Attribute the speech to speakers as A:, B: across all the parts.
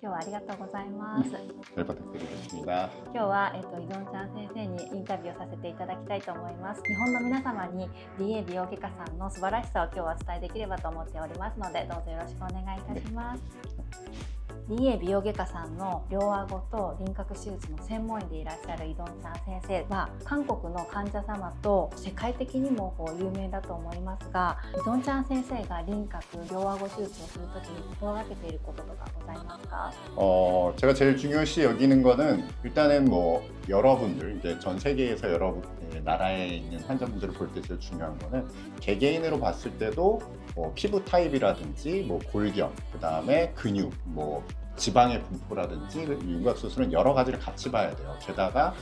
A: 今日はありがとうございます。
B: 잘 부탁드리겠습니다.
A: 今日は、イドンちゃん先生にインタビューをさせていただきたいと思います。日本の皆様に DA 美容外科さんの素晴らしさを今日はお伝えできればと思っておりますので、どうぞよろしくお願いいたします。DA 美容外科さんの両顎と輪郭手術の専門医でいらっしゃるイドンちゃん先生は韓国の患者様と世界的にも有名だと思いますが、イドンちゃん先生が輪郭両顎手術をするときに心がけていることとかございますか？
B: 제가 제일 중요시 여기는 거는 일단은 뭐 여러분들 이제 전 세계에서 여러 나라에 있는 환자분들을 볼 때 제일 중요한 거는 개개인으로 봤을 때도 뭐 피부 타입이라든지 뭐 골격, 그 다음에 근육, 뭐 지방의 분포라든지 윤곽 수술은 여러 가지를 같이 봐야 돼요. 게다가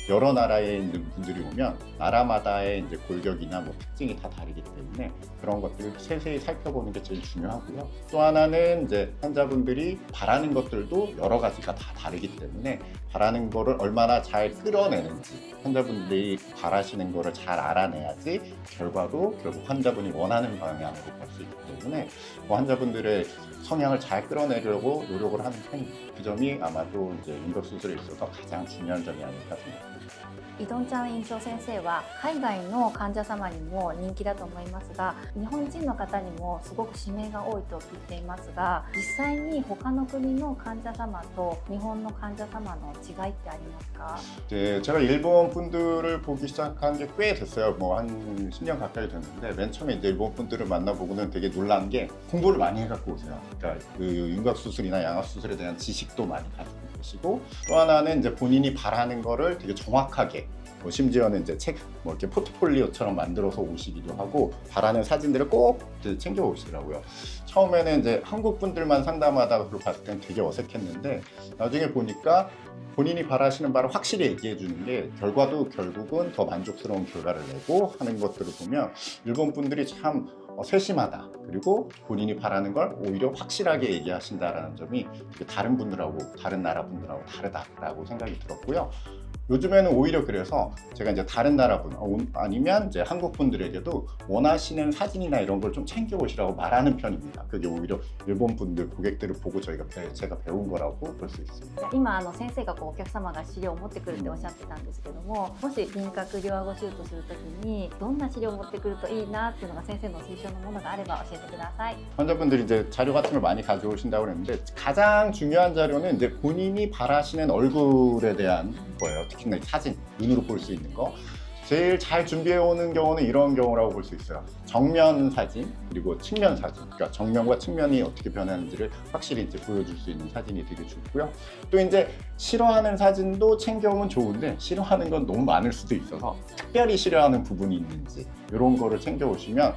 B: 여러 나라에 있는 분들이 오면 나라마다의 이제 골격이나 뭐 특징이 다 다르기 때문에 그런 것들을 세세히 살펴보는 게 제일 중요하고요. 또 하나는 이제 환자분들이 바라는 것들도 여러 가지가 다 다르기 때문에 바라는 거를 얼마나 잘 끌어내는지, 환자분들이 바라시는 거를 잘 알아내야지 결과도 결국 환자분이 원하는 방향으로 갈 수 있기 때문에 환자분들의 성향을 잘 끌어내려고 노력을 하는 편입니다. 그 점이 아마도 이제 윤곽 수술에 있어서 가장 중요한 점이 아닐까 생각합니다.
A: イドンちゃん院長先生は海外の患者様にも人気だと思いますが、日本人の方にもすごく指名が多いと聞いていますが、実際に他の国の患者様と日本の患者様の違いってありますか？
B: 제가 일본 분들을 보기 시작한 게 꽤 됐어요. 뭐 한 10년 가까이 됐는데 맨 처음에 이제 일본 분들을 만나보고는 되게 놀란 게 공부를 많이 해갖고 오세요. 그러니까 그 윤곽 수술이나 양악 수술에 대한 지식도 많이 가지고 계시고, 또 하나는 이제 본인이 바라는 거를 되게 정확하게, 뭐 심지어는 이제 책 뭐 이렇게 포트폴리오처럼 만들어서 오시기도 하고 바라는 사진들을 꼭 챙겨 오시더라고요. 처음에는 이제 한국 분들만 상담하다가 봤을 땐 되게 어색했는데 나중에 보니까 본인이 바라시는 바를 확실히 얘기해 주는 게 결과도 결국은 더 만족스러운 결과를 내고 하는 것들을 보면 일본 분들이 참 세심하다, 그리고 본인이 바라는 걸 오히려 확실하게 얘기하신다라는 점이 다른 분들하고 다른 나라 분들하고 다르다라고 생각이 들었고요. 요즘에는 오히려 그래서 제가 이제 다른 나라 분 아니면 이제 한국 분들에게도 원하시는 사진이나 이런 걸 좀 챙겨 오시라고 말하는 편입니다. 그게 오히려 일본 분들 고객들을 보고 제가 배운 거라고 볼 수 있습니다.
A: 今先生がお客様が資料を持ってくるっておっしゃってたんですけども、もし輪郭両顎手術するときにどんな資料を持ってくるといいなっていうのが先生の推奨のものがあれば教えてください。
B: 환자분들이 이제 자료 같은 걸 많이 가져오신다고 그랬는데 가장 중요한 자료는 이제 본인이 바라시는 얼굴에 대한 거예요. 특히나 사진, 눈으로 볼 수 있는 거. 제일 잘 준비해 오는 경우는 이런 경우라고 볼 수 있어요. 정면 사진, 그리고 측면 사진. 그러니까 정면과 측면이 어떻게 변하는지를 확실히 이제 보여줄 수 있는 사진이 되게 좋고요. 또 이제 싫어하는 사진도 챙겨오면 좋은데 싫어하는 건 너무 많을 수도 있어서 특별히 싫어하는 부분이 있는지 이런 거를 챙겨 오시면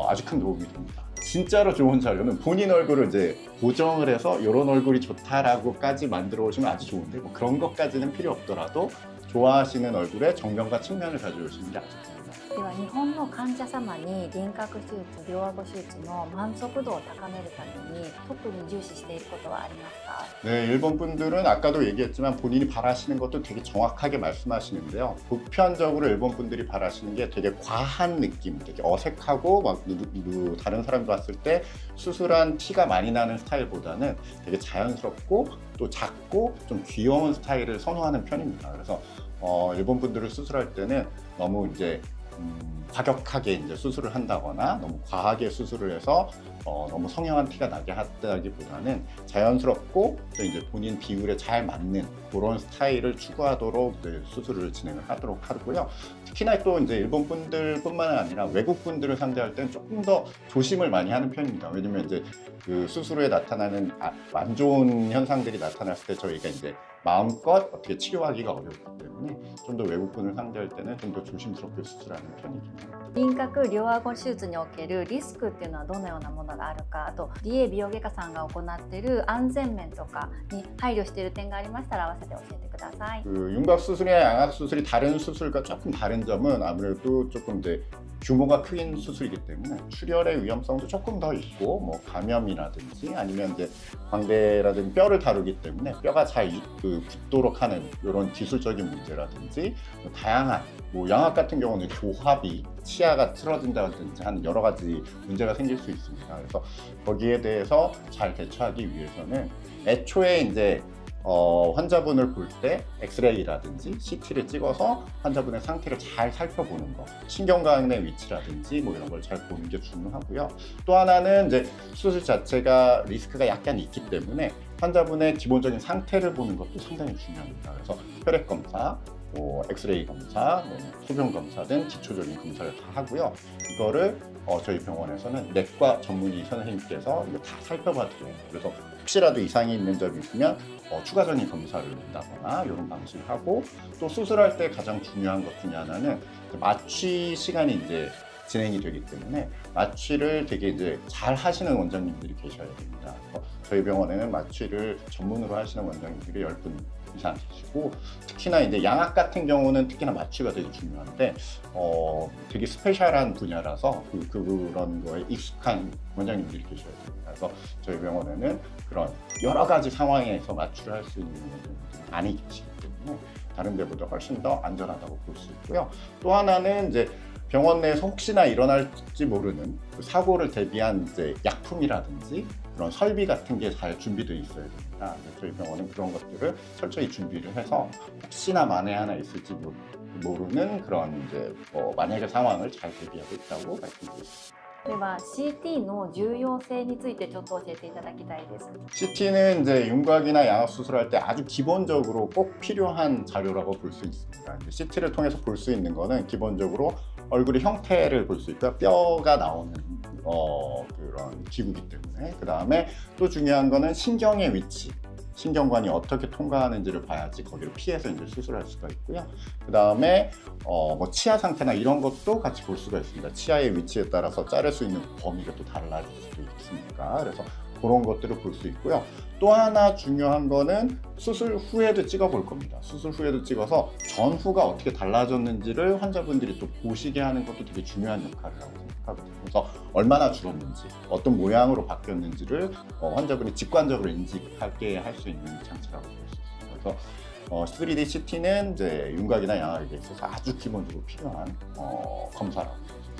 B: 아주 큰 도움이 됩니다. 진짜로 좋은 자료는 본인 얼굴을 이제 보정을 해서 이런 얼굴이 좋다라고까지 만들어 오시면 아주 좋은데, 뭐 그런 것까지는 필요 없더라도 좋아하시는 얼굴의 정면과 측면을 가져오시는 게 아주 좋습니다.
A: では日本の患者様に輪郭手術、両顎手術の満足度を高めるために特に重視していることはありますか？
B: 네, 일본 분들은 아까도 얘기했지만 본인이 바라시는 것도 되게 정확하게 말씀하시는데요. 보편적으로 일본 분들이 바라시는 게 되게 과한 느낌, 되게 어색하고 막 다른 사람 봤을 때 수술한 티가 많이 나는 스타일보다는 되게 자연스럽고 또 작고 좀 귀여운 스타일을 선호하는 편입니다. 그래서 일본 분들을 수술할 때는 너무 이제 과격하게 이제 수술을 한다거나 너무 과하게 수술을 해서 너무 성형한 티가 나게 한다기보다는 자연스럽고 또 이제 본인 비율에 잘 맞는 그런 스타일을 추구하도록 수술을 진행을 하도록 하고요. 특히나 또 이제 일본 분들뿐만 아니라 외국 분들을 상대할 때는 조금 더 조심을 많이 하는 편입니다. 왜냐면 이제 그 수술 후에 나타나는 안 좋은 현상들이 나타났을 때 저희가 이제 마음껏 어떻게 치료하기가 어렵기 때문에 좀 더 외국분을 상대할 때는 좀 더 조심스럽게 수술하는 편이긴 합니다.
A: 輪郭両顎手術におけるリスクっていうのはどのようなものがあるか、あと DA 美容外科さんが行っている安全面とかに配慮している点がありましたら合わせて教えてください。
B: 그 윤곽 수술이나 양악 수술이 다른 수술과 조금 다른 점은 아무래도 조금 이제 규모가 큰 수술이기 때문에 출혈의 위험성도 조금 더 있고, 뭐 감염이라든지 아니면 이제 광대라든지 뼈를 다루기 때문에 뼈가 잘 붙도록 하는 이런 기술적인 문제라든지, 다양한 뭐 양악 같은 경우는 교합이 치아가 틀어진다든지 하는 여러 가지 문제가 생길 수 있습니다. 그래서 거기에 대해서 잘 대처하기 위해서는 애초에 이제 환자분을 볼 때 엑스레이라든지 CT를 찍어서 환자분의 상태를 잘 살펴보는 거, 신경관의 위치라든지 뭐 이런 걸 잘 보는 게 중요하고요. 또 하나는 이제 수술 자체가 리스크가 약간 있기 때문에 환자분의 기본적인 상태를 보는 것도 상당히 중요합니다. 그래서 혈액 검사, 엑스레이 검사, 소변 검사 등 기초적인 검사를 다 하고요. 이거를 저희 병원에서는 내과 전문의 선생님께서 이거 다 살펴봐드려요. 그래서 혹시라도 이상이 있는 점이 있으면 추가적인 검사를 한다거나 이런 방식을 하고, 또 수술할 때 가장 중요한 것 중에 하나는 마취 시간이 이제 진행이 되기 때문에 마취를 되게 이제 잘 하시는 원장님들이 계셔야 됩니다. 저희 병원에는 마취를 전문으로 하시는 원장님들이 10분 이상 계시고, 특히나 이제 양악 같은 경우는 특히나 마취가 되게 중요한데 되게 스페셜한 분야라서 그런 거에 익숙한 원장님들이 계셔야 됩니다. 그래서 저희 병원에는 그런 여러 가지 상황에서 마취를 할 수 있는 원장님들이 많이 계시기 때문에 다른 데보다 훨씬 더 안전하다고 볼 수 있고요. 또 하나는 이제 병원 내에서 혹시나 일어날지 모르는 그 사고를 대비한 이제 약품이라든지 그런 설비 같은 게 잘 준비되어 있어야 됩니다. 저희 병원은 그런 것들을 철저히 준비를 해서 혹시나 만에 하나 있을지 모르는 그런 이제 만약의 상황을 잘 대비하고 있다고 말씀드리겠습니다.
A: では CT の重要性についてちょっと教えていただきたいです。
B: CT는 이제 윤곽이나 양악 수술할 때 아주 기본적으로 꼭 필요한 자료라고 볼 수 있습니다. CT를 통해서 볼 수 있는 거는 기본적으로 얼굴의 형태를 볼 수 있고요. 뼈가 나오는 그런 기구이기 때문에. 그 다음에 또 중요한 거는 신경의 위치. 신경관이 어떻게 통과하는지를 봐야지 거기를 피해서 이제 수술할 수가 있고요. 그 다음에 뭐 치아 상태나 이런 것도 같이 볼 수가 있습니다. 치아의 위치에 따라서 자를 수 있는 범위가 또 달라질 수도 있으니까. 그래서 그런 것들을 볼 수 있고요. 또 하나 중요한 거는 수술 후에도 찍어 볼 겁니다. 수술 후에도 찍어서 전후가 어떻게 달라졌는지를 환자분들이 또 보시게 하는 것도 되게 중요한 역할을 하고 생각하거든요. 그래서 얼마나 줄었는지, 어떤 모양으로 바뀌었는지를 환자분이 직관적으로 인식하게 할 수 있는 장치라고 볼 수 있습니다. 그래서 3D CT는 이제 윤곽이나 양악에 있어서 아주 기본적으로 필요한 검사라고 볼 수 있습니다.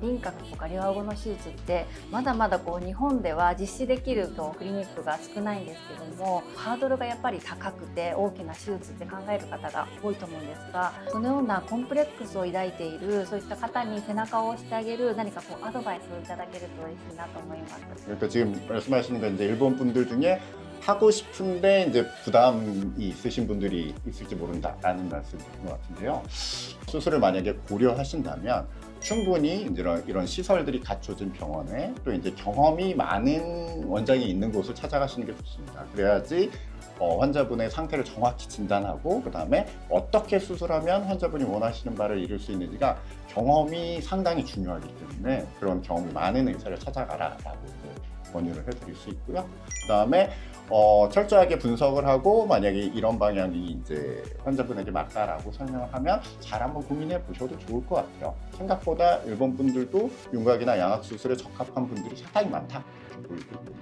A: 輪郭とか両顎の手術ってまだまだ日本では実施できるクリニックが少ないんですけども、ハードルがやっぱり高くて大きな手術って考える方が多いと思うんですが、そのようなコンプレックスを抱いているそういった方に背中を押してあげる何かアドバイスをいただけると嬉しいなと思います。
B: 그러니까 지금 말씀하시는 건 이제 일본 분들 중에 하고 싶은데 이제 부담이 있으신 분들이 있을지 모른다라는 말씀인 것 같은데요. 수술을 만약에 고려하신다면 충분히 이런 시설들이 갖춰진 병원에 또 이제 경험이 많은 원장이 있는 곳을 찾아가시는 게 좋습니다. 그래야지 환자분의 상태를 정확히 진단하고 그 다음에 어떻게 수술하면 환자분이 원하시는 바를 이룰 수 있는지가 경험이 상당히 중요하기 때문에 그런 경험이 많은 의사를 찾아가라라고 권유를 해드릴 수 있고요. 그 다음에 철저하게 분석을 하고 만약에 이런 방향이 이제 환자분에게 맞다라고 설명을 하면 잘 한번 고민해 보셔도 좋을 것 같아요. 생각보다 일본 분들도 윤곽이나 양악 수술에 적합한 분들이 상당히 많다 이렇게 보이고 있거든요.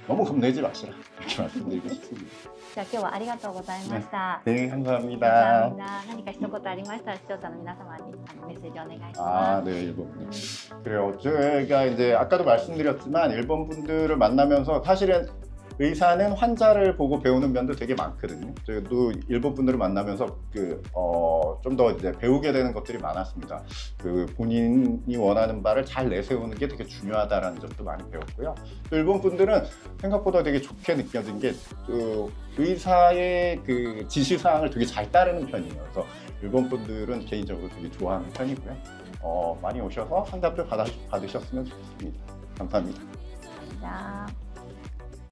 B: 너무 겁내지 마시라 이렇게 말씀드리고 싶습니다.
A: じゃあ今日はありがとうございました。
B: 네, 감사합니다.
A: 감사합니다. 何か一言ありましたら視聴者の皆様にメッセージお願いします。
B: 네, 일본 분. 그래요. 저희가 이제 아까도 말씀드렸지만 일본 분들을 만나면서 사실은 의사는 환자를 보고 배우는 면도 되게 많거든요. 저도 일본 분들을 만나면서 좀 더 이제 배우게 되는 것들이 많았습니다. 본인이 원하는 바를 잘 내세우는 게 되게 중요하다라는 점도 많이 배웠고요. 또 일본 분들은 생각보다 되게 좋게 느껴진 게 의사의 지시사항을 되게 잘 따르는 편이에요. 그래서 일본 분들은 개인적으로 되게 좋아하는 편이고요. 많이 오셔서 상담도 받으셨으면 좋겠습니다. 감사합니다.
A: 감사합니다.